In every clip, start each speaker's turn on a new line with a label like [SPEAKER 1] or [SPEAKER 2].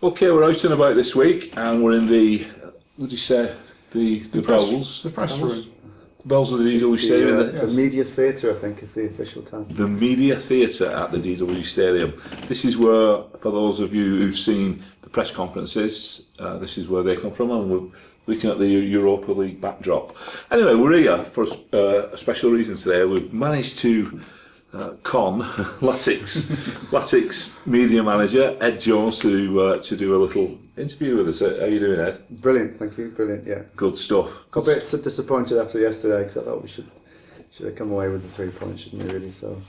[SPEAKER 1] Okay, we're out and about this week, and we're in the, what did you say, the bowls?
[SPEAKER 2] The press room.
[SPEAKER 1] Bells of the DW Stadium.
[SPEAKER 3] The Media Theatre, I think, is the official term.
[SPEAKER 1] The Media Theatre at the DW Stadium. This is where, for those of you who've seen the press conferences, this is where they come from, and we're looking at the Europa League backdrop. Anyway, we're here for a special reason today. We've managed to con Latics media manager Ed Jones to do a little interview with us. How are you doing, Ed?
[SPEAKER 3] Brilliant, thank you. Brilliant, yeah.
[SPEAKER 1] Good stuff.
[SPEAKER 3] Got a bit disappointed after yesterday because I thought we should have come away with the 3 points, shouldn't we? Really, so.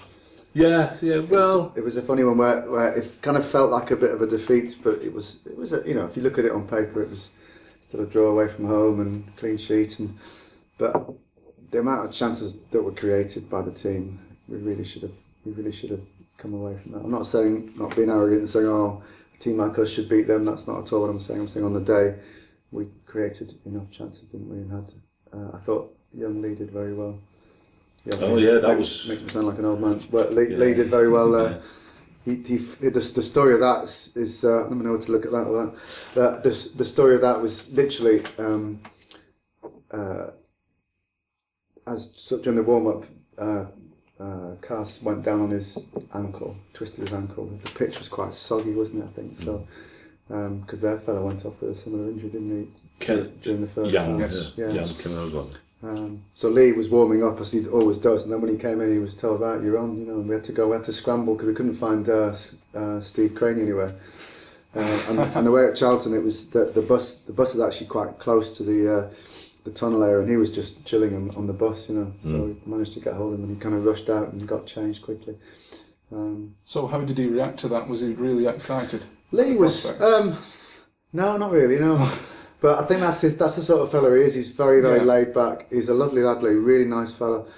[SPEAKER 1] Yeah. Well,
[SPEAKER 3] it was a funny one where it kind of felt like a bit of a defeat, but it was a, if you look at it on paper, it was still a draw away from home and clean sheet, but the amount of chances that were created by the team, we really should have come away from that. I'm not saying, not being arrogant and saying, a team like us should beat them. That's not at all what I'm saying. I'm saying on the day we created enough chances, didn't we? And I thought Young Lee did very well. Makes me sound like an old man. But Lee did very well there. The story of that is let me know what to look at that or that. The story of that was literally during the warm up. Cass went down on his ankle, twisted his ankle. The pitch was quite soggy, wasn't it? I think so, because their fella went off with a similar injury, didn't he? During the first half. So Lee was warming up as he always does, and then when he came in, he was told, "Right, you're on," and we had to scramble because we couldn't find Steve Crane anywhere. And the way at Charlton, it was that the bus is actually quite close to the tunnel area, and he was just chilling on the bus, so we managed to get hold of him, and he kind of rushed out and got changed quickly.
[SPEAKER 2] So how did he react to that? Was he really excited?
[SPEAKER 3] Lee was no, not really, no. But I think that's the sort of fellow he is. He's very, very laid back. He's a lovely lad, Lee, really nice fellow.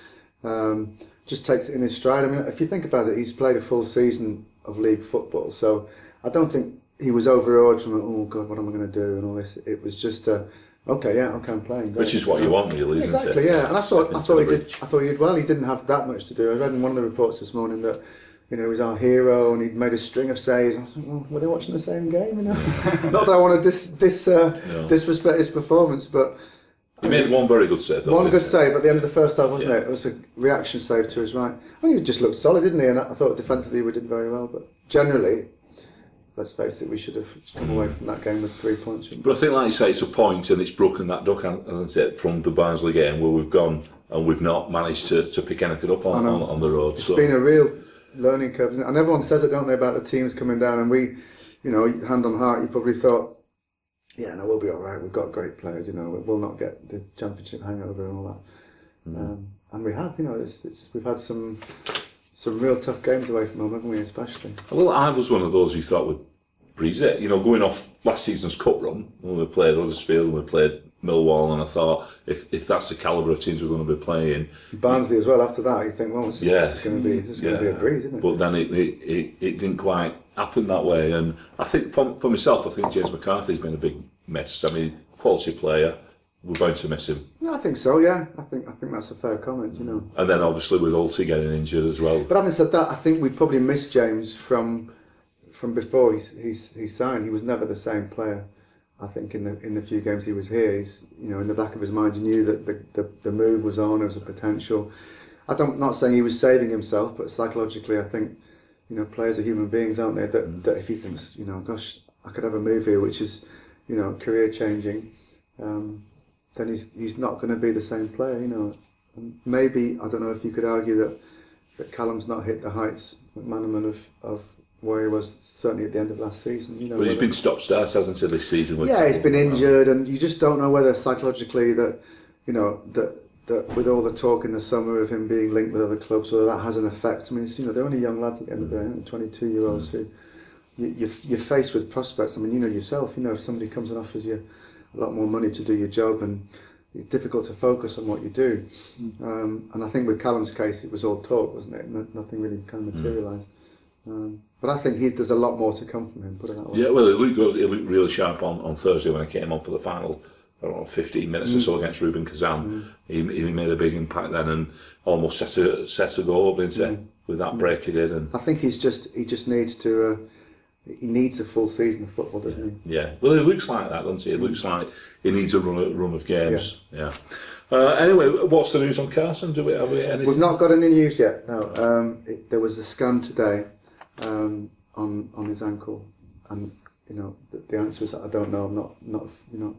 [SPEAKER 3] Just takes it in his stride. I mean, if you think about it, he's played a full season of league football, so I don't think he was overawed from, oh God, what am I going to do and all this. It was just okay, I'm playing. Great.
[SPEAKER 1] Which is what you want, really, isn't it?
[SPEAKER 3] Exactly, yeah. And I thought he did well. He didn't have that much to do. I read in one of the reports this morning that he was our hero and he'd made a string of saves. I was like, well, were they watching the same game? Not that I want to disrespect his performance, but
[SPEAKER 1] he made one very good save.
[SPEAKER 3] One good save at the end of the first half, wasn't it? It was a reaction save to his right. Well, he just looked solid, didn't he? And I thought defensively we did very well, but generally, let's face it, we should have come away from that game with 3 points.
[SPEAKER 1] But I think, like you say, it's a point, and it's broken that duck, hasn't it, from the Barnsley game where we've gone and we've not managed to pick anything up on the road.
[SPEAKER 3] It's been a real learning curve, isn't it? And everyone says it, don't they, about the teams coming down, and we, hand on heart, you probably thought, we'll be all right, we've got great players, we'll not get the championship hangover and all that. And we have, we've had some real tough games away from home, haven't we, especially?
[SPEAKER 1] Well, I was one of those who thought we'd breeze it. Going off last season's cup run, when we played Huddersfield and we played Millwall, and I thought, if that's the calibre of teams we're going to be playing...
[SPEAKER 3] Barnsley as well, after that, you think, well, this is going to be a breeze, isn't it?
[SPEAKER 1] But then it didn't quite happen that way, and I think, for myself, I think James McCarthy's been a big miss. I mean, quality player, we're bound to miss him.
[SPEAKER 3] Yeah, I think so, yeah. I think that's a fair comment,
[SPEAKER 1] And then obviously with Ulti getting injured as well.
[SPEAKER 3] But having said that, I think we probably missed James from before he signed. He was never the same player. I think in the few games he was here, he's in the back of his mind, he knew that the move was on, there was a potential. I'm not saying he was saving himself, but psychologically I think players are human beings, aren't they? That if he thinks gosh, I could have a move here which is career changing, then he's not going to be the same player. And maybe I don't know if you could argue that Callum's not hit the heights, McManaman of where he was certainly at the end of last season.
[SPEAKER 1] But he's been stop-start, hasn't he, this season?
[SPEAKER 3] He's been injured, and you just don't know whether psychologically that with all the talk in the summer of him being linked with other clubs, whether that has an effect. I mean, they're only young lads at the end of the day, 22-year-olds who you're faced with prospects. I mean, yourself. If somebody comes and offers you a lot more money to do your job, and it's difficult to focus on what you do. And I think with Callum's case, it was all talk, wasn't it? Nothing really kind of materialised. But I think there's a lot more to come from him, put it that way.
[SPEAKER 1] Yeah, well, it looked good. It looked really sharp on Thursday when I came on for the final, 15 minutes or so against Ruben Kazan. He made a big impact then and almost set a goal up, didn't he? With that break he did. And
[SPEAKER 3] I think he just needs to he needs a full season of football, doesn't he?
[SPEAKER 1] Yeah. Well, it looks like that, doesn't it? It looks like he needs a run of games. Yeah. Anyway, what's the news on Carson? Have we anything?
[SPEAKER 3] We've not got any news yet. No. There was a scan today on his ankle, and the answer is that I don't know. I'm not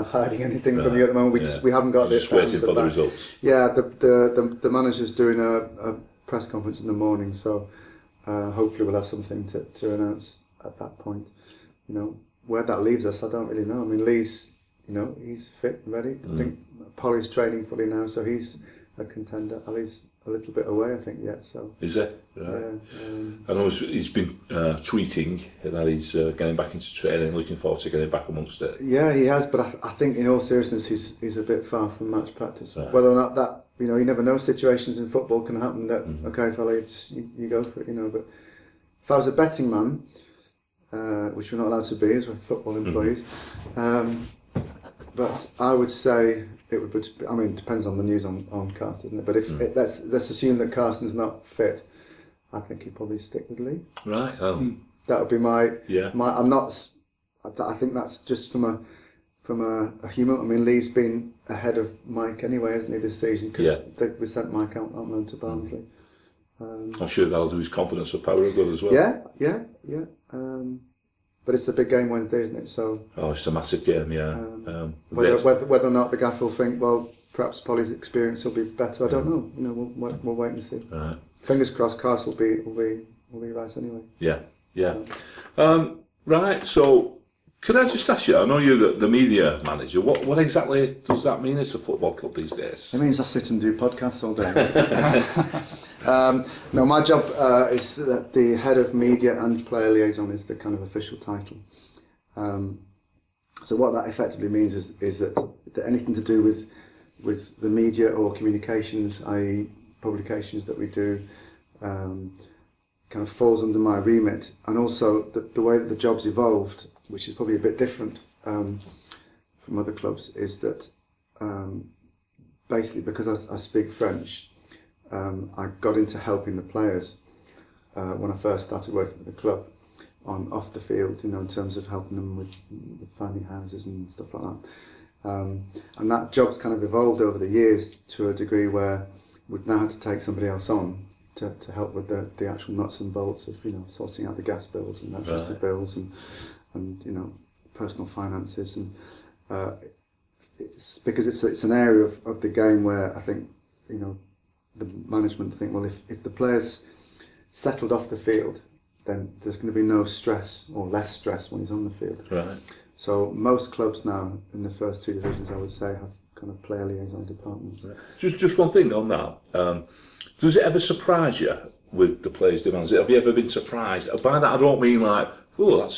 [SPEAKER 3] hiding anything from you at the moment. We haven't got
[SPEAKER 1] just waiting for the results.
[SPEAKER 3] Yeah, the manager's doing a press conference in the morning, so hopefully we'll have something to announce at that point. Where that leaves us, I don't really know. I mean, Lee's he's fit and ready. I think Polly's training fully now, so he's a contender. Ali's a little bit away, I think, yet. So
[SPEAKER 1] is it? Right. I know he's been tweeting that he's getting back into training, looking forward to getting back amongst it.
[SPEAKER 3] Yeah, he has, but I think in all seriousness, he's a bit far from match practice.
[SPEAKER 1] Right.
[SPEAKER 3] Whether or not that, you never know. Situations in football can happen that okay, fella, you go for it, But if I was a betting man, which we're not allowed to be as we're football employees. But I would say it would. I mean, it depends on the news on Carson, isn't it? But if let's assume that Carson's not fit, I think he'd probably stick with Lee.
[SPEAKER 1] Right. Oh.
[SPEAKER 3] That would be my.
[SPEAKER 1] Yeah.
[SPEAKER 3] I'm not. I think that's just from a human. I mean, Lee's been ahead of Mike anyway, hasn't he, this season? Because we sent Mike out on loan to Barnsley.
[SPEAKER 1] I'm sure that'll do his confidence of power good as well.
[SPEAKER 3] Yeah. But it's a big game Wednesday, isn't it? So.
[SPEAKER 1] Oh, it's a massive game, yeah.
[SPEAKER 3] Whether or not the gaff will think, well, perhaps Polly's experience will be better. I don't know. We'll wait and see.
[SPEAKER 1] Right.
[SPEAKER 3] Fingers crossed, Carson will be right anyway.
[SPEAKER 1] Yeah. Right. So, could I just ask you? I know you're the media manager. What exactly does that mean as a football club these days?
[SPEAKER 3] It means I sit and do podcasts all day. No, my job is that the head of media and player liaison is the kind of official title. So what that effectively means is that anything to do with the media or communications, i.e. publications that we do, kind of falls under my remit. And also the way that the job's evolved, which is probably a bit different from other clubs, is that basically because I speak French, I got into helping the players when I first started working with the club off the field, in terms of helping them with finding houses and stuff like that. And that job's kind of evolved over the years to a degree where we've now had to take somebody else on to help with the actual nuts and bolts of sorting out the gas bills and electricity bills and personal finances, and it's because it's an area of the game where I think the management think, well, if the players settled off the field, then there's going to be no stress or less stress when he's on the field.
[SPEAKER 1] Right.
[SPEAKER 3] So most clubs now in the first two divisions, I would say, have kind of player liaison departments.
[SPEAKER 1] Right. Just one thing on that. Does it ever surprise you with the players' demands? Have you ever been surprised? By that I don't mean like, but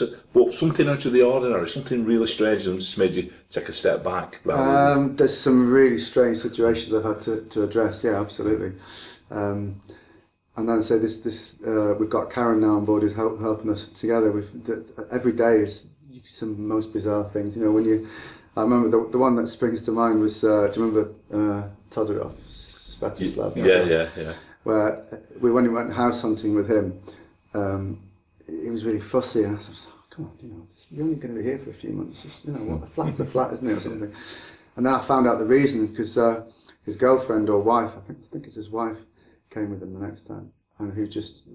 [SPEAKER 1] something out of the ordinary, something really strange and just made you take a step back.
[SPEAKER 3] There's some really strange situations I've had to address. Yeah, absolutely. And then say this we've got Karen now on board who's helping us together. Every day is some most bizarre things. I remember the one that springs to mind was, do you remember Todorov, Svetislav?
[SPEAKER 1] Yeah.
[SPEAKER 3] Where when we went house hunting with him, he was really fussy, and I said, come on, you're only going to be here for a few months. Just, a flat's a flat, isn't it, or something. And then I found out the reason, because his girlfriend or wife, I think it's his wife, came with him the next time, and who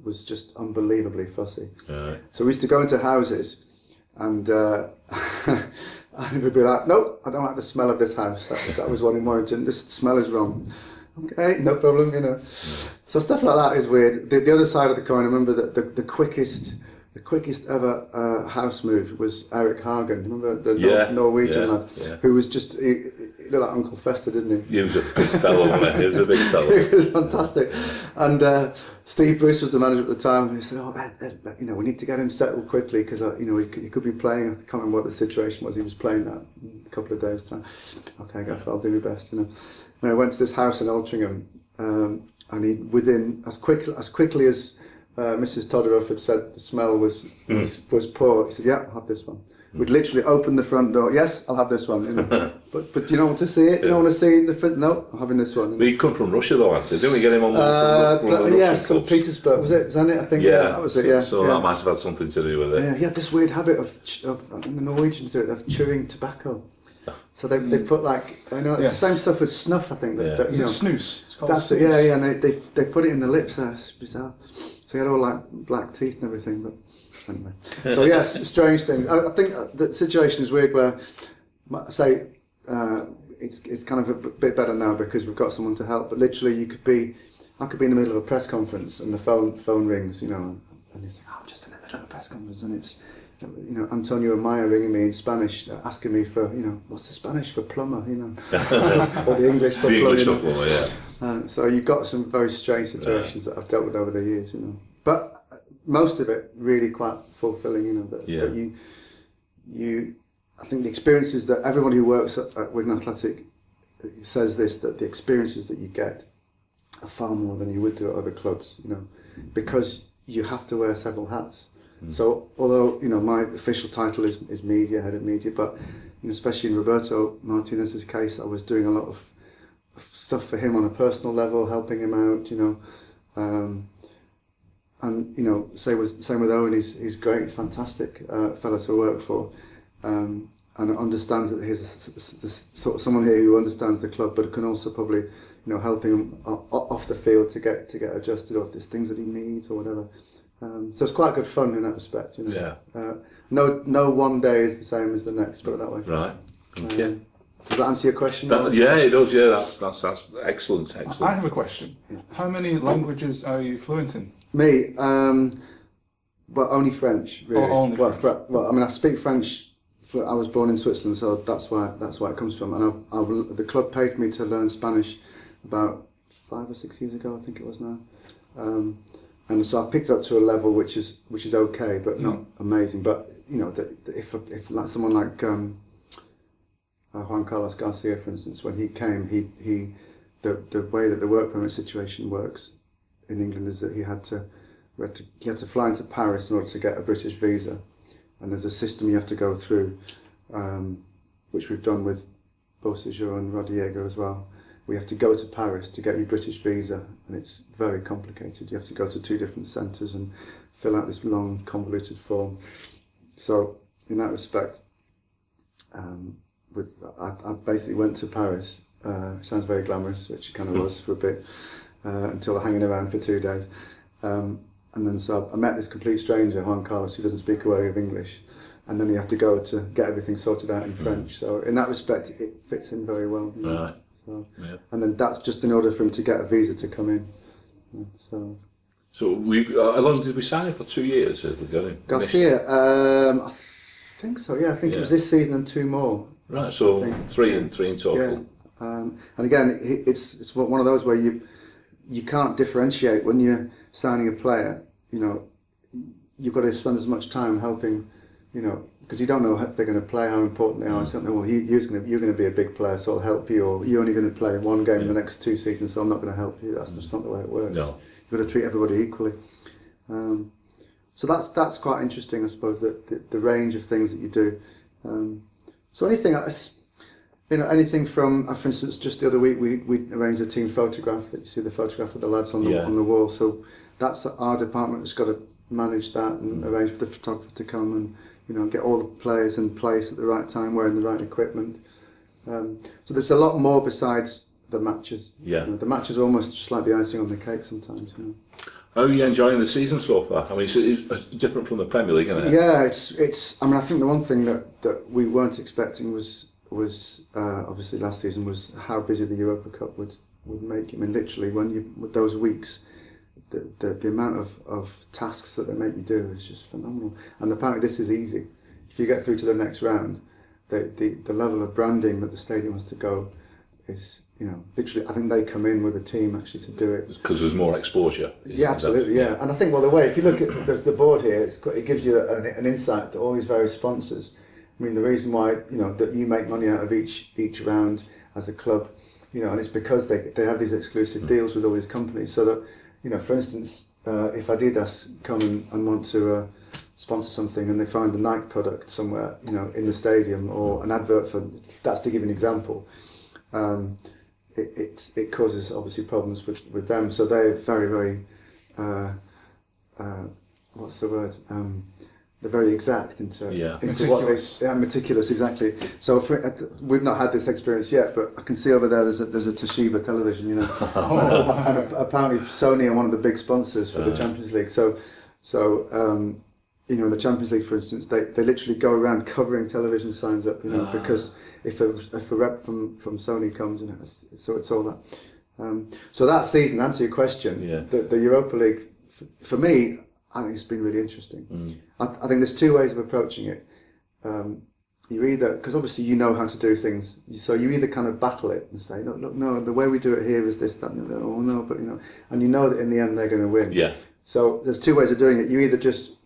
[SPEAKER 3] was just unbelievably fussy.
[SPEAKER 1] Right.
[SPEAKER 3] So we used to go into houses, and and we'd be like, nope, I don't like the smell of this house. That was one in Warrington. This smell is wrong. Okay, no problem, So stuff like that is weird. The other side of the coin, I remember that the quickest ever house move was Eric Hagen. Remember the Norwegian lad who was just he looked like Uncle Fester, didn't he?
[SPEAKER 1] He was a big fellow, wasn't he? He was a big fellow.
[SPEAKER 3] He was fantastic. And Steve Bruce was the manager at the time, and he said, Ed, we need to get him settled quickly because he could be playing. I can't remember what the situation was. He was playing that in a couple of days' time. Okay, I'll do my best, And I went to this house in Altrincham, and he, within as quickly as Mrs. Todoroff had said the smell was poor. He said, "Yeah, I'll have this one." We'd literally open the front door. Yes, I'll have this one. You know. But you don't want to see it. You don't want to see the first. No, I'm having this one. You know.
[SPEAKER 1] But he come from Russia though, actually. Didn't we get him on from
[SPEAKER 3] yes, St. Petersburg. Was it Zenit? I think.
[SPEAKER 1] Yeah,
[SPEAKER 3] that was it. Yeah.
[SPEAKER 1] So that might have had something to do with it.
[SPEAKER 3] Yeah, he had this weird habit of I think the Norwegians do it, of chewing tobacco. So they put like, I know it's the same stuff as snuff. I think that you know,
[SPEAKER 2] snus. It's called
[SPEAKER 3] that's
[SPEAKER 2] snus.
[SPEAKER 3] it. Yeah, and they put it in the lips. It's bizarre. So he had all like black teeth and everything. But anyway, so yes, strange things. I think the situation is weird where, say, it's kind of a bit better now because we've got someone to help. But literally, I could be in the middle of a press conference and the phone rings, you know, and you think, I'm just in the middle of a press conference, and it's, you know, Antonio Maya ringing me in Spanish, asking me for, you know, what's the Spanish for plumber, you know, or the English for plumber.
[SPEAKER 1] English for plumber, yeah.
[SPEAKER 3] So you've got some very strange situations that I've dealt with over the years, you know. But most of it really quite fulfilling, you know, that you, I think the experiences that everybody who works at Wigan Athletic says this, that the experiences that you get are far more than you would do at other clubs, you know, because you have to wear several hats. So although, you know, my official title is media, head of media, but, you know, especially in Roberto Martinez's case, I was doing a lot of stuff for him on a personal level, helping him out, you know, and, you know, same with Owen, he's great, he's fantastic fellow to work for, and understands that he's sort of someone here who understands the club, but can also probably, you know, helping him off the field to get adjusted, or if there's things that he needs or whatever. So it's quite good fun in that respect, you know.
[SPEAKER 1] Yeah.
[SPEAKER 3] No one day is the same as the next, put it that way.
[SPEAKER 1] Right. Okay.
[SPEAKER 3] Does that answer your question?
[SPEAKER 1] Yeah, it does. Yeah, that's excellent.
[SPEAKER 2] I have a question. How many languages are you fluent in?
[SPEAKER 3] Me, well, only French, really.
[SPEAKER 2] Only French.
[SPEAKER 3] Well, I mean, I speak French. I was born in Switzerland, so that's why it comes from. And the club paid me to learn Spanish about 5 or 6 years ago, I think it was now. And so I've picked it up to a level which is okay, but not amazing. But you know, if like someone like Juan Carlos Garcia, for instance, when he came, the way that the work permit situation works in England is that he had to fly into Paris in order to get a British visa, and there's a system you have to go through, which we've done with Beausejour and Rodrigo as well. We have to go to Paris to get your British visa, and it's very complicated. You have to go to 2 different centres and fill out this long, convoluted form. So, in that respect, I basically went to Paris. Sounds very glamorous, which it kind of was for a bit, until hanging around for 2 days. And then so I met this complete stranger, Juan Carlos, who doesn't speak a word of English. And then you have to go to get everything sorted out in French. So, in that respect, it fits in very well. You know?
[SPEAKER 1] Right.
[SPEAKER 3] So, and then that's just in order for him to get a visa to come in. So
[SPEAKER 1] we how long did we sign him for? 2 years?
[SPEAKER 3] Garcia, I think so. Yeah, I think it was this season and 2 more.
[SPEAKER 1] Right, so three in total.
[SPEAKER 3] Yeah. And again, it's one of those where you can't differentiate when you're signing a player. You know, you've got to spend as much time helping. You know, because you don't know if they're going to play, how important they are. So, well, you're going to be a big player, so I'll help you, or you're only going to play 1 game the next 2 seasons, so I'm not going to help you. That's just not the way it works.
[SPEAKER 1] No.
[SPEAKER 3] You've got to treat everybody equally. So that's quite interesting, I suppose, the range of things that you do. So anything from, for instance, just the other week we arranged a team photograph. That you see the photograph of the lads on the wall. So that's our department that's got to manage that and arrange for the photographer to come and, you know, get all the players in place at the right time, wearing the right equipment. So there's a lot more besides the matches.
[SPEAKER 1] Yeah.
[SPEAKER 3] You know, the matches are almost just like the icing on the cake sometimes. You know.
[SPEAKER 1] How are you enjoying the season so far? I mean, it's different from the Premier League, isn't it?
[SPEAKER 3] Yeah, it's. I mean, I think the one thing that we weren't expecting was obviously last season was how busy the Europa Cup would make you. I mean, literally with those weeks, the amount of tasks that they make you do is just phenomenal. And apparently this is easy. If you get through to the next round, the level of branding that the stadium has to go is, you know, literally, I think they come in with a team actually to do it.
[SPEAKER 1] Because there's more exposure.
[SPEAKER 3] Yeah, absolutely, yeah. And I think, well, the way, if you look at the board here, it gives you an insight to all these various sponsors. I mean, the reason why, you know, that you make money out of each round as a club, you know, and it's because they have these exclusive deals with all these companies, so that, you know, for instance, if Adidas come and want to sponsor something, and they find a Nike product somewhere, in the stadium, or an advert for, that's to give an example, it causes obviously problems with them. So they're very, very, what's the word? They're very exact into
[SPEAKER 2] meticulous.
[SPEAKER 3] What they, meticulous, exactly. So we've not had this experience yet, but I can see over there there's a Toshiba television, and apparently Sony are one of the big sponsors for the Champions League. So in the Champions League, for instance, they literally go around covering television signs up, because if a rep from Sony comes, so it's all that. So that season, to answer your question, the Europa League, for me, I think it's been really interesting. I think there's two ways of approaching it. You either, because obviously you know how to do things, so you either kind of battle it and say, look, no, the way we do it here is this, that, and the other. Oh no, but and you know that in the end they're going to win. Yeah. So there's two ways of doing it. You either just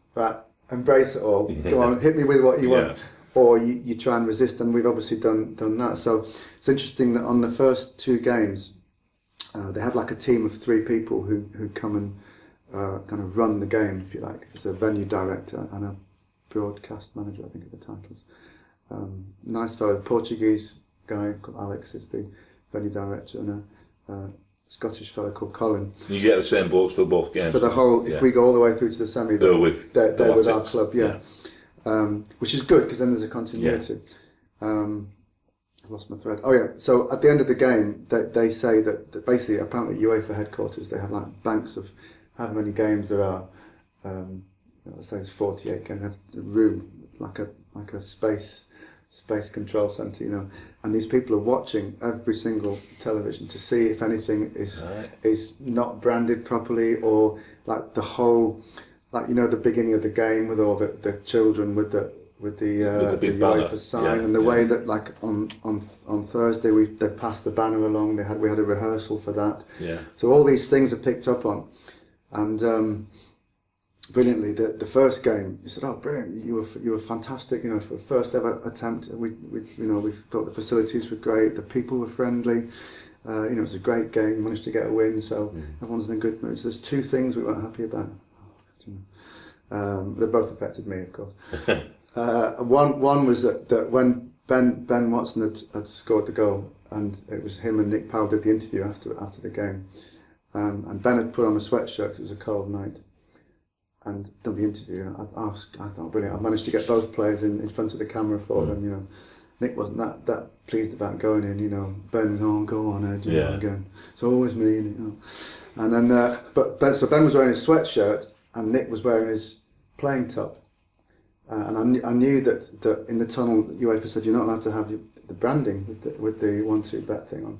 [SPEAKER 3] embrace it all, go on, hit me with what you want, or you try and resist. And we've obviously done that. So it's interesting that on the first two games, they have like a team of 3 people who come and kind of run the game, if you like. It's a venue director and a broadcast manager, I think are the titles. Nice fellow, the Portuguese guy called Alex is the venue director, and a Scottish fellow called Colin.
[SPEAKER 1] You get the same blokes for both games?
[SPEAKER 3] For the whole, if we go all the way through to the semi, they're with our club, which is good, because then there's a continuity. I've lost my thread. Oh yeah, so at the end of the game, they say that basically, apparently UEFA headquarters, they have like banks of how many games there are. Let's say it's 48 games. They have a room like a space control centre, and these people are watching every single television to see if anything is not branded properly, or like the whole, like the beginning of the game with all the children with the
[SPEAKER 1] big
[SPEAKER 3] UEFA sign, and the way that like on Thursday they passed the banner along. We had a rehearsal for that. Yeah. So all these things are picked up on. And brilliantly, the first game, you said, "Oh, brilliant! You were fantastic. For the first ever attempt, we thought the facilities were great, the people were friendly. It was a great game. You managed to get a win, so everyone's in a good mood. So there's 2 things we weren't happy about. They both affected me, of course. One was that when Ben Watson had scored the goal, and it was him and Nick Powell did the interview after the game. And Ben had put on a sweatshirt 'cause it was a cold night, and done the interview. I thought, brilliant, I managed to get both players in front of the camera for them. Nick wasn't that pleased about going in. Ben, go on, Ed, again. It's always me, And then, but Ben was wearing his sweatshirt, and Nick was wearing his playing top. And I knew that in the tunnel, UEFA said you're not allowed to have the branding with the 1-2-bet thing on,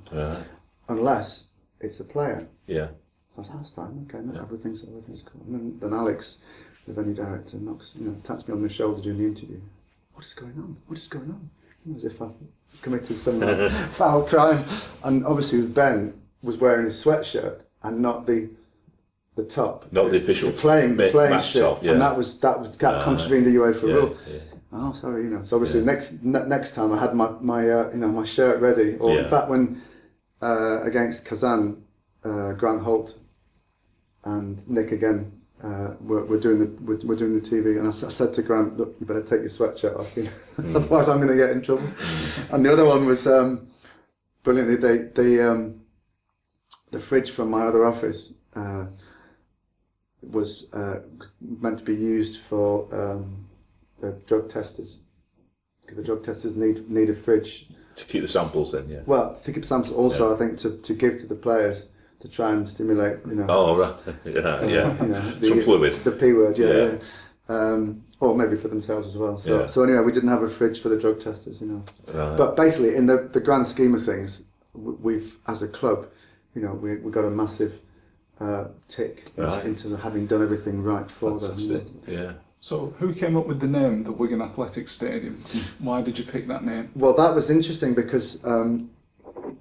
[SPEAKER 3] unless it's a player. Yeah. So I said, that's fine, okay, no, everything's cool. And then Alex, the venue director, taps me on the shoulder during the interview. What is going on? As if I've committed some foul crime. And obviously Ben was wearing his sweatshirt and not the top.
[SPEAKER 1] Not the official
[SPEAKER 3] playing
[SPEAKER 1] match
[SPEAKER 3] strip.
[SPEAKER 1] top,
[SPEAKER 3] And that contravened the UEFA rule. Yeah. Oh, sorry, So obviously next time I had my shirt ready. Or in fact, when against Kazan, Grant Holt and Nick again we're doing the TV, and I said to Grant, look, you better take your sweatshirt off, otherwise I'm going to get in trouble. And the other one was brilliantly, the fridge from my other office was meant to be used for the drug testers, because the drug testers need a fridge
[SPEAKER 1] to keep the samples in. Yeah.
[SPEAKER 3] Well, to keep samples, also I think to give to the players to try and stimulate.
[SPEAKER 1] Oh right. Some fluid.
[SPEAKER 3] The P word. Or maybe for themselves as well. So anyway, we didn't have a fridge for the drug testers. Right. But basically, in the grand scheme of things, we've as a club, we got a massive tick into having done everything right for them.
[SPEAKER 1] Yeah.
[SPEAKER 2] So who came up with the name, the Wigan Athletics Stadium? Why did you pick that name?
[SPEAKER 3] Well, that was interesting because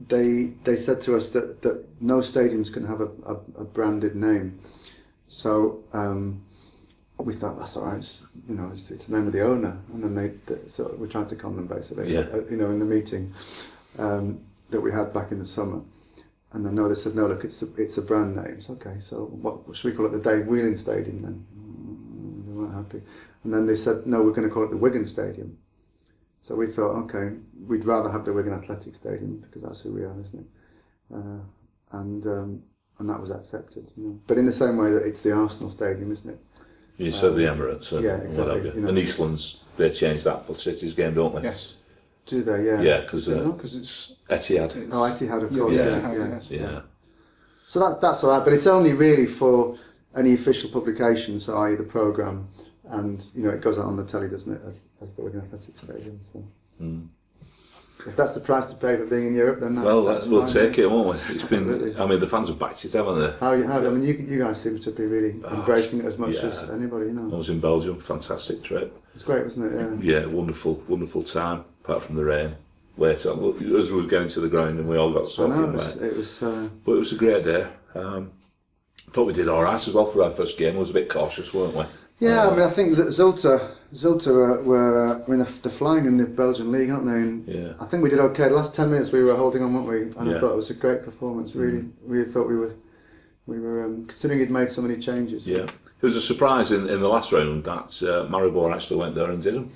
[SPEAKER 3] they said to us that no stadiums can have a branded name. So we thought, that's all right, it's the name of the owner. And then so we tried to con them basically, in the meeting that we had back in the summer. And then no, they said, no, look, it's a brand name. It's okay, so what should we call it? The Dave Whelan Stadium then? They weren't happy. And then they said, no, we're going to call it the Wigan Stadium. So we thought, okay, we'd rather have the Wigan Athletic Stadium because that's who we are, isn't it? And that was accepted. You know. But in the same way that it's the Arsenal Stadium, isn't it?
[SPEAKER 1] You said the Emirates and
[SPEAKER 3] yeah, exactly,
[SPEAKER 1] whatever.
[SPEAKER 3] you know.
[SPEAKER 1] And Eastlands, they changed that for City's game, don't they?
[SPEAKER 2] Yes.
[SPEAKER 3] Do they? Yeah.
[SPEAKER 1] Yeah, because
[SPEAKER 2] It's
[SPEAKER 1] Etihad.
[SPEAKER 3] Oh, Etihad, of course.
[SPEAKER 2] Yeah,
[SPEAKER 3] Yeah.
[SPEAKER 2] Etihad, yes.
[SPEAKER 1] Yeah.
[SPEAKER 3] So that's all right, but it's only really for any official publications, so i.e. the programme, and you know it goes out on the telly, doesn't it, as the Wigan Athletic Stadium. So if that's the price to pay for being in Europe, then that's
[SPEAKER 1] we'll
[SPEAKER 3] fine,
[SPEAKER 1] take it, won't we? It's
[SPEAKER 3] Absolutely.
[SPEAKER 1] been. I mean, the fans have backed it, haven't they?
[SPEAKER 3] How I mean, you guys seem to be really embracing it as much as anybody, you
[SPEAKER 1] I
[SPEAKER 3] know.
[SPEAKER 1] was in Belgium, fantastic trip.
[SPEAKER 3] It's great, wasn't it? Yeah.
[SPEAKER 1] Yeah, wonderful time. Apart from the rain. Later, as we were getting to the ground, and we all got
[SPEAKER 3] I
[SPEAKER 1] soaking
[SPEAKER 3] know,
[SPEAKER 1] wet.
[SPEAKER 3] it was.
[SPEAKER 1] But it was a great day. Thought we did all right as well for our first game. I was a bit cautious, weren't we?
[SPEAKER 3] Yeah, I mean, I think that Zulta were I mean, they're flying in the Belgian league, aren't they? And
[SPEAKER 1] Yeah.
[SPEAKER 3] I think we did okay. The last 10 minutes we were holding on, weren't we? And
[SPEAKER 1] Yeah.
[SPEAKER 3] I thought it was a great performance. Really thought we were considering he'd made so many changes.
[SPEAKER 1] Yeah. It was a surprise in the last round that Maribor actually went there and did them.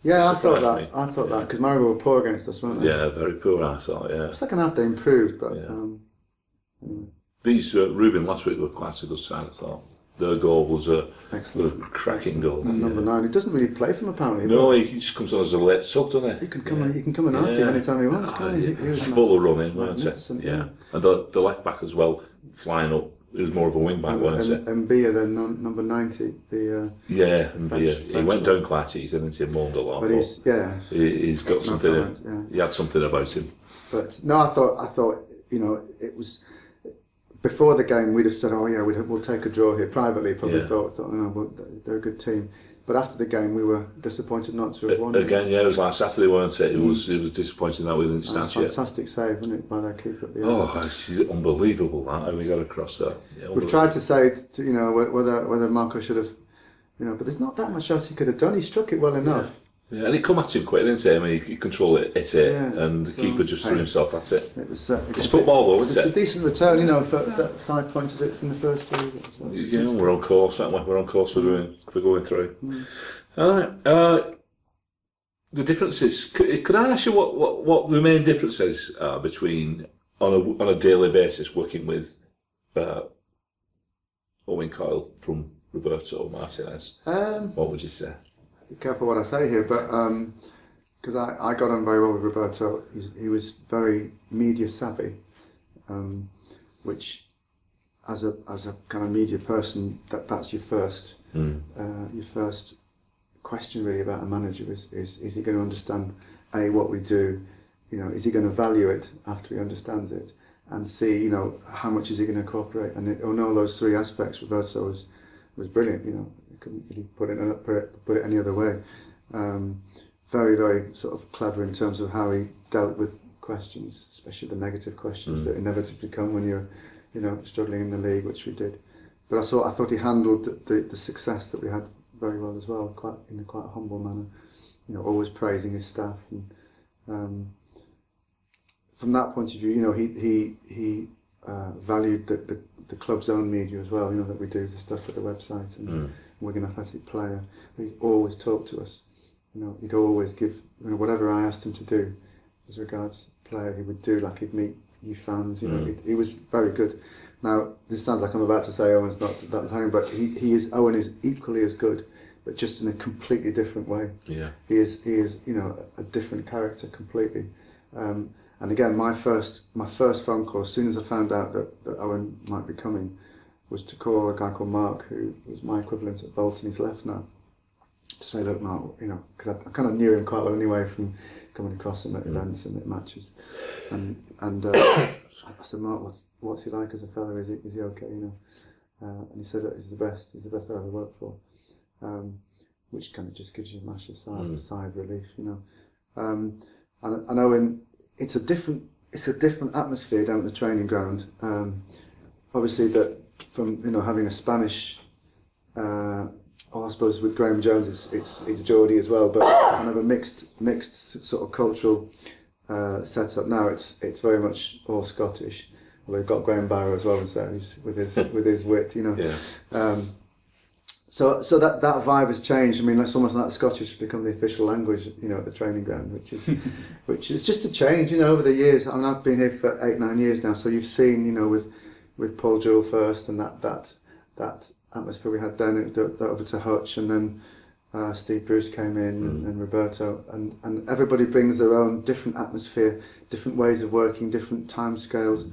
[SPEAKER 3] Yeah, I thought
[SPEAKER 1] Surprised
[SPEAKER 3] that.
[SPEAKER 1] me.
[SPEAKER 3] I thought that because Maribor were poor against us, weren't they?
[SPEAKER 1] Yeah, very poor, I thought, yeah.
[SPEAKER 3] Second half they improved, but
[SPEAKER 1] Yeah. These Rubin last week were quite a good side, I thought. Their goal was a
[SPEAKER 3] excellent,
[SPEAKER 1] cracking goal.
[SPEAKER 3] And number 9, he doesn't really play for them apparently.
[SPEAKER 1] No, he just comes on as a late sub, doesn't he?
[SPEAKER 3] He can come and out anytime he wants, can't he? He was
[SPEAKER 1] He's full of running, weren't
[SPEAKER 3] magnificent,
[SPEAKER 1] he? Yeah. And the left back as well, flying up. He was more of a wing back, weren't he?
[SPEAKER 3] And Mbia then number 90.
[SPEAKER 1] Yeah, and
[SPEAKER 3] French
[SPEAKER 1] he went down quite easy, didn't he? Moaned a lot.
[SPEAKER 3] But
[SPEAKER 1] he's got something.
[SPEAKER 3] comment, yeah.
[SPEAKER 1] He had something about him.
[SPEAKER 3] But no, I thought you know it was before the game we'd have said, oh yeah, we'll take a draw here. Privately, probably thought well, they're a good team. But after the game, we were disappointed not to have won.
[SPEAKER 1] Again, yeah, it was like Saturday, weren't it? It was disappointing that we didn't stand yet.
[SPEAKER 3] Fantastic save, wasn't it, by their keeper at the end?
[SPEAKER 1] Oh, it's unbelievable that how we got across there. Yeah,
[SPEAKER 3] We've tried to say, you know, whether Marco should have, you know, but there's not that much else he could have done. He struck it well enough.
[SPEAKER 1] Yeah, and he come at him quick, didn't he? I mean, he controlled it, hit it, and the keeper just threw himself at it.
[SPEAKER 3] It was.
[SPEAKER 1] It's football, though, isn't it?
[SPEAKER 3] It's a decent return, you know, for that 5 points is it from the first two. So
[SPEAKER 1] Yeah, we're on course, aren't we? We're on course for going through. All right. The differences. Could I ask you what the main differences are between on a daily basis working with Owen Coyle from Roberto Martinez? What would you say?
[SPEAKER 3] Be careful what I say here, but because I got on very well with Roberto. He was very media savvy, which as a kind of media person, that's your first question really about a manager is he going to understand what we do, you know, is he going to value it after he understands it, and see, you know, how much is he going to cooperate, and on all those 3 aspects Roberto was brilliant, you know. Couldn't really put it any other way. Very, very sort of clever in terms of how he dealt with questions, especially the negative questions that inevitably come when you're, you know, struggling in the league, which we did. But I thought he handled the success that we had very well as well, in a quite humble manner. You know, always praising his staff, and from that point of view, you know, he valued the club's own media as well. You know, that we do the stuff for the website and. Wigan Athletic player, he always talked to us. You know, he'd always give, you know, whatever I asked him to do as regards player, he would do, like he'd meet you fans. You know, he was very good. Now, this sounds like I'm about to say Owen's not that time, but Owen is equally as good, but just in a completely different way.
[SPEAKER 1] Yeah,
[SPEAKER 3] he is, you know, a different character completely. And again, my first phone call, as soon as I found out that Owen might be coming, was to call a guy called Mark, who was my equivalent at Bolton. He's left now. To say, look, Mark, you know, because I kind of knew him quite well anyway from coming across him at events and at matches. And I said, Mark, what's he like as a fellow? Is he okay? You know, and he said, look, he's the best I've ever worked for, which kind of just gives you a massive sigh of relief, you know. And I know it's a different atmosphere down at the training ground. Obviously that. From, you know, having a Spanish, I suppose with Graham Jones it's Geordie as well, but kind of a mixed sort of cultural setup. Now it's very much all Scottish, Well, they've got Graham Barrow as well, so he's with his wit, you know.
[SPEAKER 1] Yeah.
[SPEAKER 3] So that vibe has changed. I mean, it's almost like Scottish has become the official language, you know, at the training ground, which is just a change, you know, over the years. I mean, I've been here for 8-9 years now, so you've seen, you know, with Paul Jewell first and that atmosphere we had then over to Hutch, and then Steve Bruce came in and Roberto, and everybody brings their own different atmosphere, different ways of working, different time scales.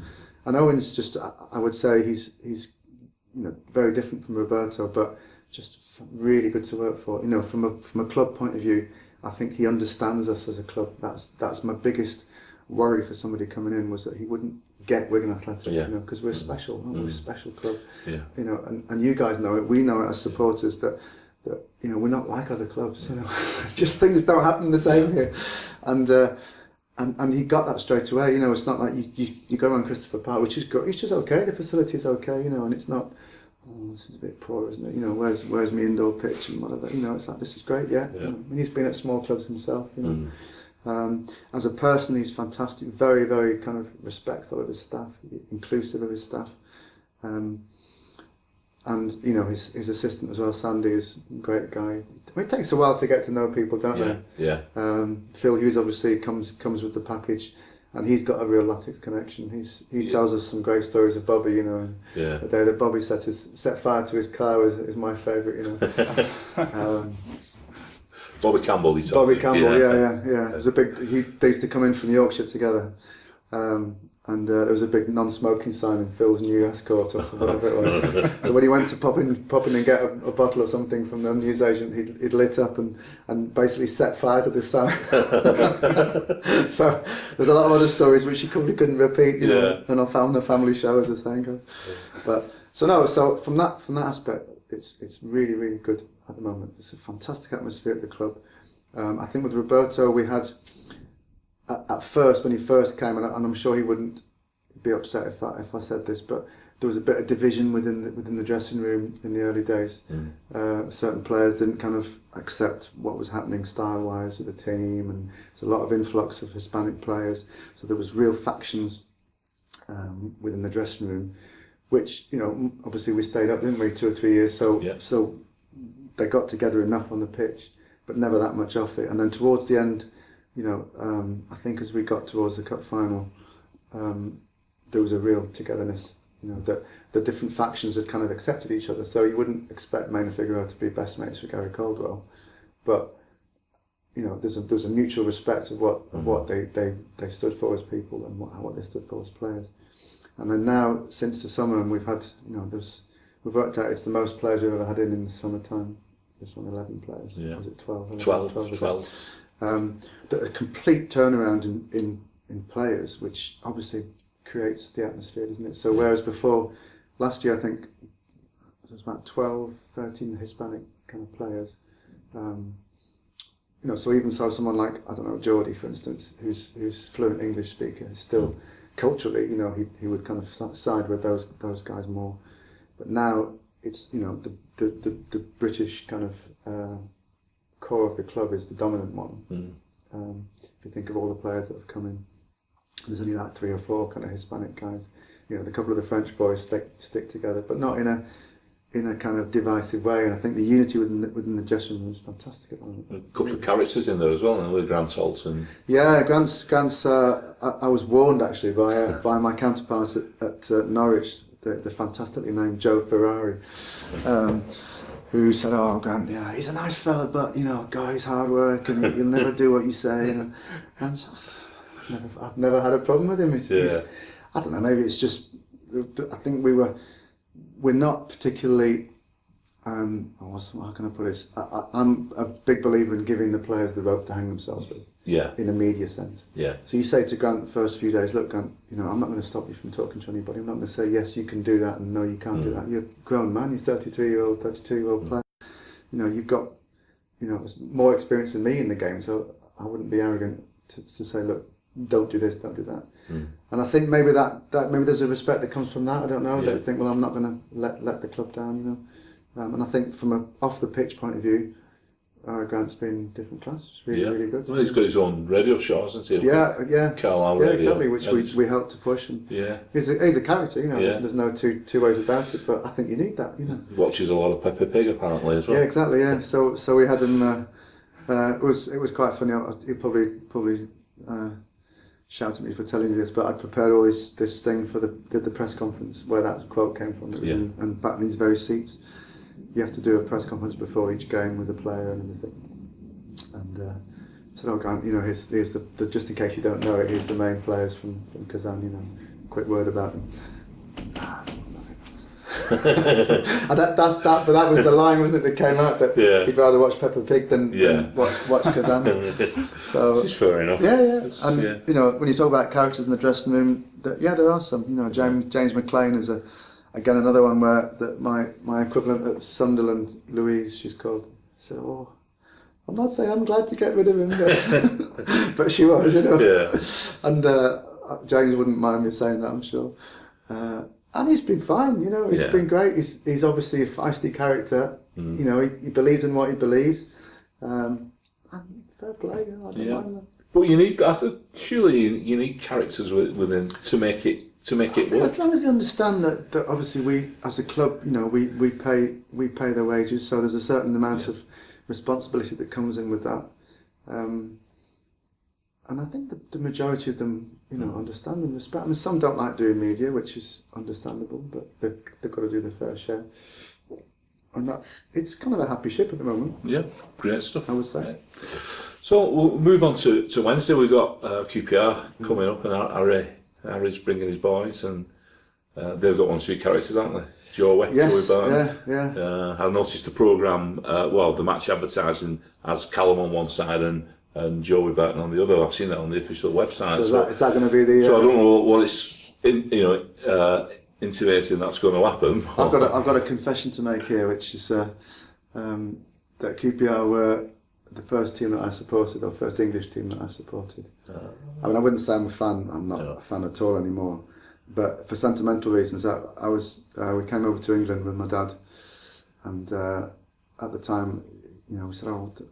[SPEAKER 3] And Owen's just, I would say he's you know, very different from Roberto, but just really good to work for. You know, from a club point of view, I think he understands us as a club. That's my biggest worry for somebody coming in, was that he wouldn't get Wigan Athletic, you know, because we're special, we're a special club. Yeah. You know, and you guys know it. We know it as supporters that you know, we're not like other clubs. You know, just things don't happen the same here, and he got that straight away. You know, it's not like you go around Christopher Park, which is good. It's just okay. The facility is okay. You know, and it's not. Oh, this is a bit poor, isn't it? You know, where's my indoor pitch and whatever. You know, it's like, this is great. Yeah. You know, I mean, he's been at small clubs himself. You know, as a person, he's fantastic. Very, very kind of respectful of his staff, inclusive of his staff. And you know, his assistant as well, Sandy, is a great guy. I mean, it takes a while to get to know people, don't they?
[SPEAKER 1] Yeah.
[SPEAKER 3] Phil Hughes obviously comes with the package, and he's got a real Latics connection. He tells us some great stories of Bobby, you know. And the day that Bobby set fire to his car is my favourite, you know.
[SPEAKER 1] Bobby Campbell,
[SPEAKER 3] Bobby Campbell, yeah. It was a big. They used to come in from Yorkshire together. And there was a big non-smoking sign in Phil's new escort or something, whatever it was. So when he went to pop in and get a bottle or something from the newsagent, he'd lit up and basically set fire to this sign. So there's a lot of other stories which he probably couldn't repeat, you know. And I found the family show, as the saying goes. But so from that aspect, it's really, really good at the moment. It's a fantastic atmosphere at the club. I think with Roberto, we had. At first, when he first came, and I'm sure he wouldn't be upset if I said this, but there was a bit of division within the dressing room in the early days. Certain players didn't kind of accept what was happening style-wise with the team, and there's a lot of influx of Hispanic players. So there was real factions within the dressing room, which, you know, obviously we stayed up, didn't we, 2 or 3 years. So they got together enough on the pitch, but never that much off it. And then towards the end, you know, I think as we got towards the cup final, there was a real togetherness. You know, that the different factions had kind of accepted each other. So you wouldn't expect Maine and Figueroa to be best mates with Gary Caldwell, but you know, there's a mutual respect of what they stood for as people and what they stood for as players. And then now, since the summer, and we've had, you know, we've worked out it's the most players we've ever had in the summertime. This one, 11 players. Yeah. Was it 12?
[SPEAKER 1] 12.
[SPEAKER 3] A complete turnaround in players, which obviously creates the atmosphere, doesn't it? So whereas before, last year I think there was about 12, 13 Hispanic kind of players. You know, so even someone like, I don't know, Geordie, for instance, who's fluent English speaker, still culturally, you know, he would kind of side with those guys more. But now it's, you know, the British kind of core of the club is the dominant one. If you think of all the players that have come in, there's only like 3 or 4 kind of Hispanic guys. You know, the couple of the French boys stick together, but not in a kind of divisive way. And I think the unity within the dressing room is fantastic at the moment.
[SPEAKER 1] A couple of characters in there as well, with Grant Salton.
[SPEAKER 3] Yeah, Grant's. I was warned actually by my counterparts at Norwich, the fantastically named Joe Ferrari. Who said, "Oh, Grant, yeah, he's a nice fella, but you know, God, he's hard work, and he'll never do what you say." And I've never had a problem with him. He's, I don't know. Maybe it's just. I think we're not particularly. How can I put this? I'm a big believer in giving the players the rope to hang themselves with. Yeah. In a media sense. Yeah. So you say to Grant the first few days, "Look, Grant, you know, I'm not going to stop you from talking to anybody. I'm not going to say yes, you can do that, and no, you can't do that. You're a grown man. You're 32-year-old player. You know, you've got, you know, more experience than me in the game. So I wouldn't be arrogant to say, look, don't do this, don't do that." And I think maybe maybe there's a respect that comes from that. I don't know. That I think, well, I'm not going to let the club down. You know, and I think from a off the pitch point of view. Grant's been different class. It's really, really good.
[SPEAKER 1] Well, he's got his own radio show, hasn't he?
[SPEAKER 3] Yeah.
[SPEAKER 1] Carlisle
[SPEAKER 3] Yeah,
[SPEAKER 1] Radio.
[SPEAKER 3] exactly, which we helped to push. And he's a character, you know, there's no two ways about it, but I think you need that, you know.
[SPEAKER 1] He watches a lot of Peppa Pig, apparently, as well.
[SPEAKER 3] Yeah, exactly, yeah. So we had him, it was quite funny. He'll probably shout at me for telling you this, but I prepared all this thing for the press conference where that quote came from. It was in back in these very seats. You have to do a press conference before each game with the player and everything. And so no, Grant, you know, here's the just in case you don't know it, here's the main players from Kazan. You know, quick word about them. And that's that. But that was the line, wasn't it, that came out that he'd rather watch Peppa Pig than watch Kazan. So
[SPEAKER 1] it's fair enough.
[SPEAKER 3] Yeah. And you know, when you talk about characters in the dressing room, there are some. You know, James McLean is again another one where that my equivalent at Sunderland, Louise, she's called. So I'm not saying I'm glad to get rid of him, but she was, you know. Yeah. And James wouldn't mind me saying that, I'm sure. And he's been fine, you know. He's been great. He's obviously a feisty character. You know, he believes in what he believes. And fair play, you know, I don't mind that.
[SPEAKER 1] But you need surely you need characters within to make it work.
[SPEAKER 3] As long as you understand that obviously we as a club, you know, we pay their wages, so there's a certain amount of responsibility that comes in with that. And I think the majority of them, you know, understand and respect. I mean, some don't like doing media, which is understandable, but they've got to do their fair share. And it's kind of a happy ship at the moment. Yeah,
[SPEAKER 1] great stuff,
[SPEAKER 3] I would say.
[SPEAKER 1] Yeah. So we'll move on to Wednesday. We've got QPR coming up, and Harry's bringing his boys, and they've got 1 or 2 characters, haven't they? Joey Burton. Yeah. I noticed the programme, the match advertising has Callum on one side and Joey Burton on the other. I've seen that on the official website.
[SPEAKER 3] So is that going to be the?
[SPEAKER 1] So I don't know what it's intimating that's going to happen.
[SPEAKER 3] I've got a confession to make here, which is that QPR were the first team that I supported, or first English team that I supported. I mean, I wouldn't say I'm a fan. I'm not a fan at all anymore. But for sentimental reasons, we came over to England with my dad, and at the time, you know, we said, I'd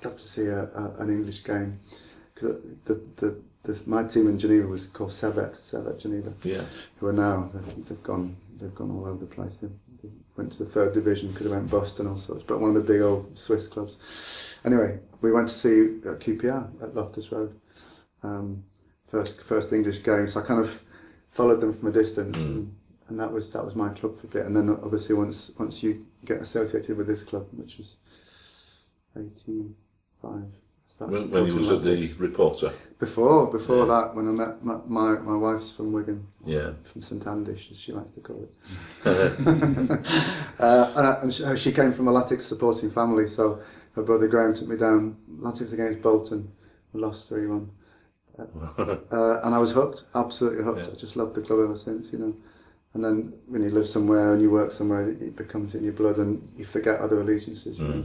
[SPEAKER 3] love to see an English game, because my team in Geneva was called Servette Geneva. Yeah. Who are now they've gone all over the place. They went to the 3rd division because they went bust and all sorts. But one of the big old Swiss clubs. Anyway, we went to see QPR at Loftus Road. First English game, so I kind of followed them from a distance, and that was my club for a bit. And then obviously once you get associated with this club, which was 85.
[SPEAKER 1] When he was at the Reporter.
[SPEAKER 3] Before that, when I met my wife's from Wigan, from St Andish, as she likes to call it. and she came from a Latics supporting family, so her brother Graham took me down Latics against Bolton. We lost 3-1. And I was hooked, absolutely hooked. I just loved the club ever since, you know. And then when you live somewhere and you work somewhere, it becomes in your blood, and you forget other allegiances, you know.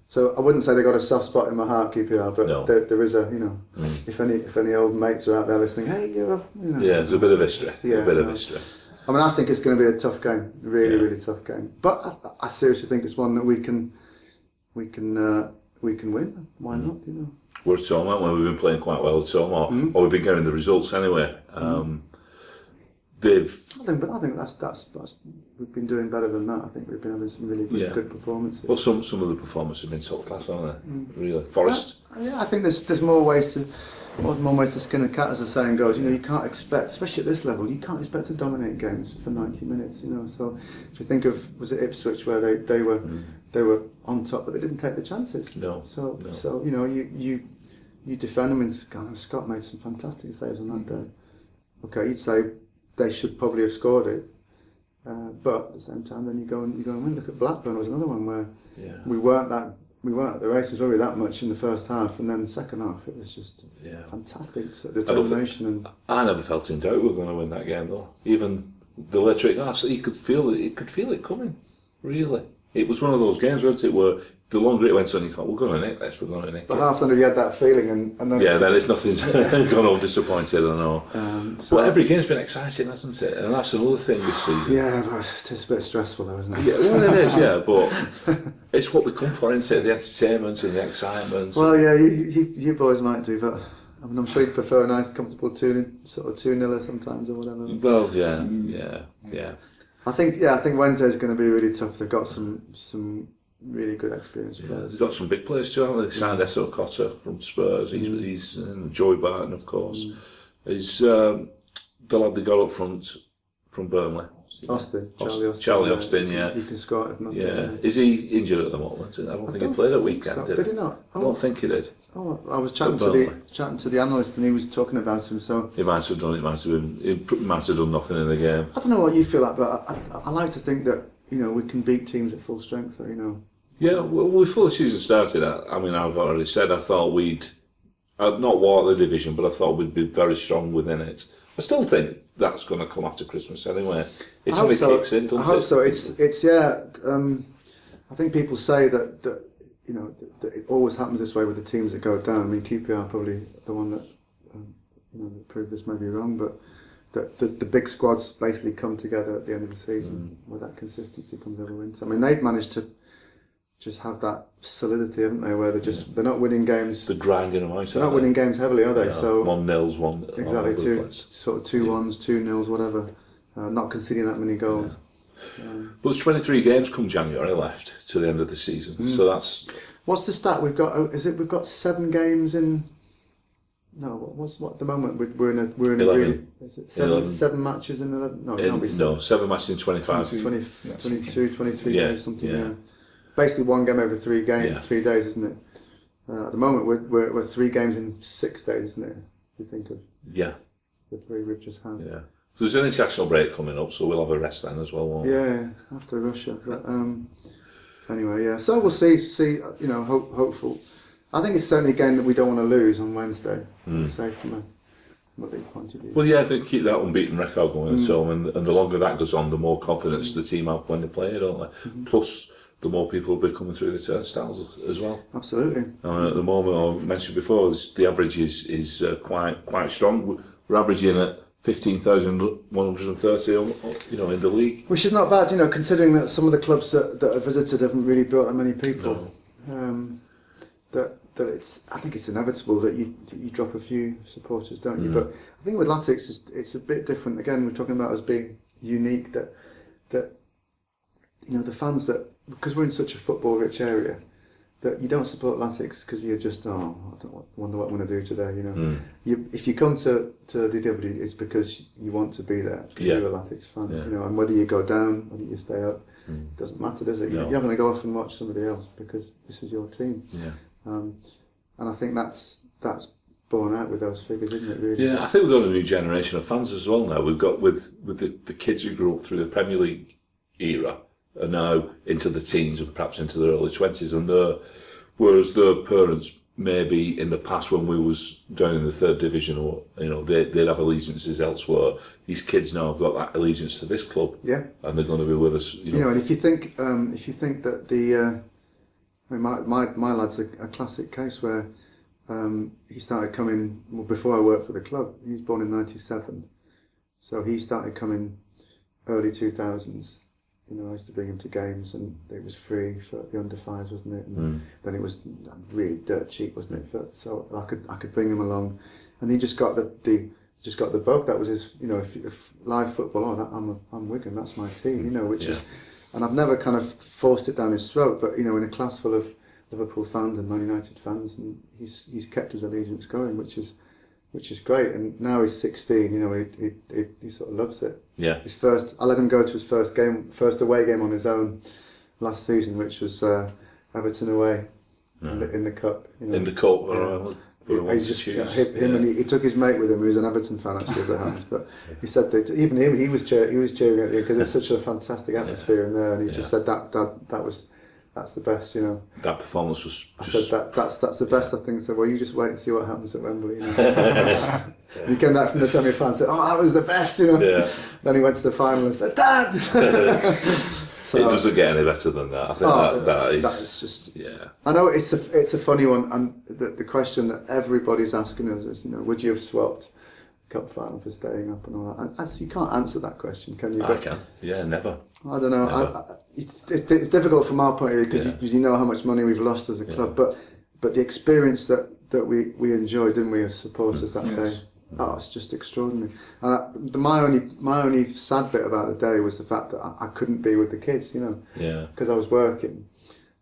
[SPEAKER 3] So I wouldn't say they got a soft spot in my heart, QPR, but there is a, you know, if any old mates are out there listening, hey, you know.
[SPEAKER 1] Yeah, there's a bit of history. Yeah, a bit of history.
[SPEAKER 3] I mean, I think it's going to be a tough game, really tough game. But I seriously think it's one that we can win. Why not? You know.
[SPEAKER 1] We're at home, aren't we? We've been playing quite well at home, or we've been getting the results anyway. I think that's we've been doing better than that. I think we've been having some really good performances. Well, some of the performances have been top class, haven't they? Really, Forest.
[SPEAKER 3] I think there's more ways to skin a cat, as the saying goes. You know, you can't expect, especially at this level, you can't expect to dominate games for 90 minutes. You know, so if you think of, was it Ipswich where they were on top, but they didn't take the chances.
[SPEAKER 1] No.
[SPEAKER 3] So you know, you defend them, and Scott made some fantastic saves on that day. Okay, you'd say they should probably have scored it, but at the same time, then you go and win. Look at Blackburn was another one where we weren't at the races really that much in the first half, and then the second half it was just fantastic determination.
[SPEAKER 1] I never felt in doubt we were going to win that game though. Even the electric, you could feel it coming. Really, it was one of those games, wasn't it, where the longer it went on, you thought, we're going to nick this, we're going to nick
[SPEAKER 3] But
[SPEAKER 1] it.
[SPEAKER 3] half time you had that feeling, and then
[SPEAKER 1] Then it's nothing's gone home disappointed, I know.
[SPEAKER 3] so
[SPEAKER 1] But every game's been exciting, hasn't it? And that's another thing this season.
[SPEAKER 3] yeah, but it's a bit stressful though, isn't it?
[SPEAKER 1] Yeah, well, it is, yeah, but it's what we come for, isn't it? The entertainment and the excitement.
[SPEAKER 3] Well, yeah, you boys might do, but I mean, I'm sure you prefer a nice, comfortable 2-0 sometimes or whatever.
[SPEAKER 1] Well, yeah.
[SPEAKER 3] I think Wednesday's going to be really tough. They've got some really good experience players.
[SPEAKER 1] They've got some big players too, haven't they? They signed Esso Cotter from Spurs. He's Joey Barton, of course. He's the lad they got up front from Burnley. Charlie Austin, yeah.
[SPEAKER 3] You can score it if nothing.
[SPEAKER 1] Yeah. Is he injured at the moment? I don't think he played at weekend.
[SPEAKER 3] So. Did he not?
[SPEAKER 1] I don't think he did.
[SPEAKER 3] Oh, I was chatting to the analyst, and he was talking about him. So
[SPEAKER 1] he might have done. He might have done nothing in the game.
[SPEAKER 3] I don't know what you feel like, but I like to think that we can beat teams at full strength. So
[SPEAKER 1] Yeah, well, before the season started, I mean, I've already said I thought we'd not walk the division, but I thought we'd be very strong within it. I still think that's going to come after Christmas anyway. It only kicks in, doesn't it?
[SPEAKER 3] I hope so. It's yeah. I think people say that that it always happens this way with the teams that go down. I mean, QPR are probably the one that that proved this may be wrong, but the big squads basically come together at the end of the season where that consistency comes every winter. I mean, they've managed to just have that solidity, haven't they? Where they're not winning games.
[SPEAKER 1] They're grinding them out.
[SPEAKER 3] They're not winning games heavily, are they?
[SPEAKER 1] Yeah,
[SPEAKER 3] So
[SPEAKER 1] 1-0, one
[SPEAKER 3] exactly 2-1s, 2-0s, whatever. Not conceding that many goals.
[SPEAKER 1] But there's 23 games come January left to the end of the season, so that's.
[SPEAKER 3] What's the stat we've got? We've got 7 games in. No, what at the moment we're in a
[SPEAKER 1] 11.
[SPEAKER 3] really, is it 7 matches in 11? No, it can't be 7.
[SPEAKER 1] No, 7 matches in 25.
[SPEAKER 3] 22, 23
[SPEAKER 1] Yeah,
[SPEAKER 3] days, something.
[SPEAKER 1] yeah.
[SPEAKER 3] Yeah. Basically, 1 game every 3 days, isn't it? At the moment, we're 3 games in 6 days, isn't it? If you think of the 3 we've just had.
[SPEAKER 1] Yeah. There's an international break coming up, so we'll have a rest then as well, won't we?
[SPEAKER 3] Yeah, after Russia. But anyway, yeah. So we'll see. Hopeful. I think it's certainly a game that we don't want to lose on Wednesday. Say from a league point of view.
[SPEAKER 1] Well, yeah, if they keep that unbeaten record going at home, and the longer that goes on, the more confidence the team have when they play it, don't they? Plus, the more people will be coming through the turnstiles as well.
[SPEAKER 3] Absolutely.
[SPEAKER 1] At the moment, I mentioned before, the average is quite strong. We're averaging at 15,130, in the league.
[SPEAKER 3] Which is not bad, considering that some of the clubs that have visited haven't really brought that many people.
[SPEAKER 1] No.
[SPEAKER 3] I think it's inevitable that you drop a few supporters, don't you? But I think with Latics, it's a bit different. Again, we're talking about as being unique. That the fans because we're in such a football-rich area, that you don't support Latics because you're just I wonder what I'm going to do today. If you come to DW, it's because you want to be there because you're a Latics fan. And whether you go down, whether you stay up, it doesn't matter, does it?
[SPEAKER 1] No.
[SPEAKER 3] You're not going to go off and watch somebody else because this is your team.
[SPEAKER 1] Yeah.
[SPEAKER 3] And I think that's borne out with those figures, isn't it? Really.
[SPEAKER 1] Yeah, I think we've got a new generation of fans as well now. We've got with the kids who grew up through the Premier League era are now into the teens and perhaps into their early 20s, and whereas their parents maybe in the past when we was down in the 3rd division, or they'd have allegiances elsewhere. These kids now have got that allegiance to this club, and they're going to be with us.
[SPEAKER 3] And if you think that my lad's a classic case where he started coming before I worked for the club. He was born in '97, so he started coming early 2000s. I used to bring him to games, and it was free for the under 5s, wasn't it? And then it was really dirt cheap, wasn't it? So I could bring him along, and he just got the bug. That was his, if live football. I'm Wigan. That's my team. Which is, and I've never kind of forced it down his throat. But in a class full of Liverpool fans and Man United fans, and he's kept his allegiance going, which is great. And now he's 16. He sort of loves it.
[SPEAKER 1] Yeah.
[SPEAKER 3] I let him go to his first away game on his own last season, which was Everton away in the cup.
[SPEAKER 1] In the cup.
[SPEAKER 3] He took his mate with him, who was an Everton fan actually, as it happens. But he said that even him, he was cheering at the end because it's such a fantastic atmosphere in there, and he just said that's the best,
[SPEAKER 1] That performance was.
[SPEAKER 3] I said that's the best. I think so. Well, you just wait and see what happens at Wembley. He came back from the semi-final and said, "Oh, that was the best," Yeah. Then he went to the final and said, "Dad." So,
[SPEAKER 1] it doesn't get any better than that. I think that is
[SPEAKER 3] just.
[SPEAKER 1] Yeah.
[SPEAKER 3] I know it's a funny one, and the question that everybody's asking us is, would you have swapped cup final for staying up and all that? And you can't answer that question, can you?
[SPEAKER 1] I can. Yeah, never.
[SPEAKER 3] I don't know. It's difficult from our point of view because you know how much money we've lost as a club, but the experience that we enjoyed, didn't we, as supporters that day? Oh, it's just extraordinary. And my only sad bit about the day was the fact that I couldn't be with the kids, because I was working.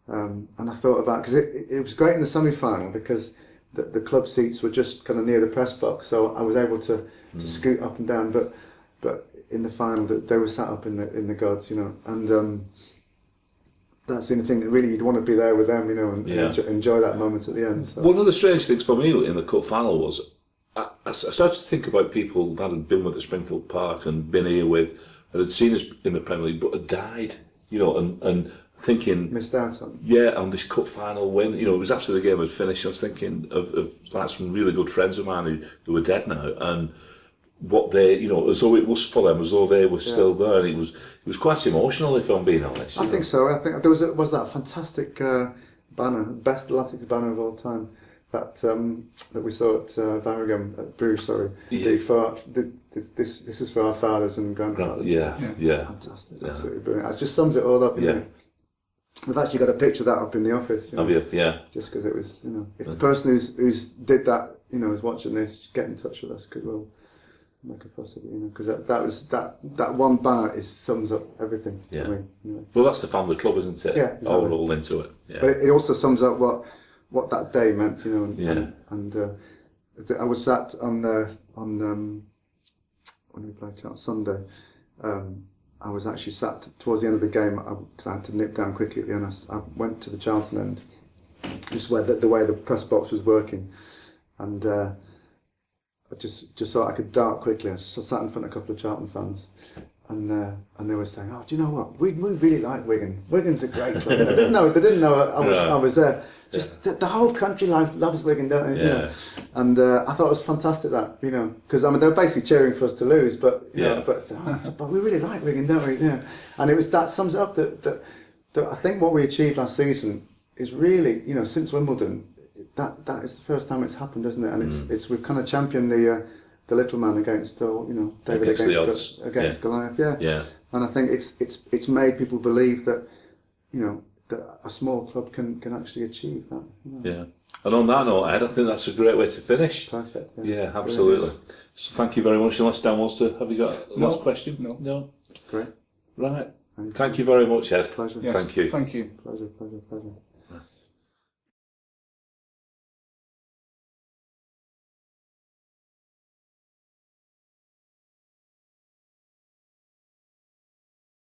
[SPEAKER 3] And I thought about, because it was great in the semi-final because the club seats were just kind of near the press box, so I was able to scoot up and down. But in the final, they were sat up in the gods, and that's the only thing that really you'd want to be there with them, and enjoy that moment at the end. So.
[SPEAKER 1] One of the strange things for me in the cup final was I started to think about people that had been with at Springfield Park and been here with, and had seen us in the Premier League, but had died, and thinking
[SPEAKER 3] missed out on.
[SPEAKER 1] Yeah, on this cup final win. It was after the game had finished. I was thinking of like some really good friends of mine who are dead now, and what they, as though it was for them, as though they were still there. And it was quite emotional, if I'm being honest.
[SPEAKER 3] I think so. I think there was that fantastic banner, best Latics banner of all time, that we saw at Wigan, at Bruges. Sorry, this is for our fathers and grandfathers.
[SPEAKER 1] Yeah.
[SPEAKER 3] Fantastic, absolutely brilliant. It just sums it all up. We've actually got a picture of that up in the office.
[SPEAKER 1] Have you? Yeah.
[SPEAKER 3] Just because it was, if the person who's did that, is watching this, get in touch with us because we'll make a fuss of it, because that one banner sums up everything.
[SPEAKER 1] Yeah.
[SPEAKER 3] For me,
[SPEAKER 1] Well, that's the family club, isn't it?
[SPEAKER 3] Yeah, exactly.
[SPEAKER 1] All rolled into it. Yeah.
[SPEAKER 3] But it also sums up what that day meant, and I was sat on when we played on Sunday. I was actually sat towards the end of the game because I had to nip down quickly at the end. I went to the Charlton end, just where the way the press box was working, and I just thought I could dart quickly. I sat in front of a couple of Charlton fans, and they were saying, "Oh, do you know what? We really like Wigan. Wigan's a great club." They didn't know I was there. Just the whole country loves Wigan, don't they?
[SPEAKER 1] Yeah.
[SPEAKER 3] And I thought it was fantastic that, because they were basically cheering for us to lose, but but we really like Wigan, don't we? Yeah. And that sums it up that I think what we achieved last season is really, since Wimbledon, that is the first time it's happened, isn't it? And it's we've kind of championed the little man against David against Goliath. Yeah. And I think it's made people believe that that a small club can actually achieve that.
[SPEAKER 1] Yeah. And on that note, Ed, I think that's a great way to finish.
[SPEAKER 3] Perfect.
[SPEAKER 1] Yeah, absolutely. So thank you very much. Unless Dan wants to, have you got a last question?
[SPEAKER 2] No.
[SPEAKER 3] Great.
[SPEAKER 1] Right. Thank you very much, Ed.
[SPEAKER 3] Pleasure.
[SPEAKER 2] Yes,
[SPEAKER 1] Thank you.
[SPEAKER 2] Thank you.
[SPEAKER 3] Pleasure.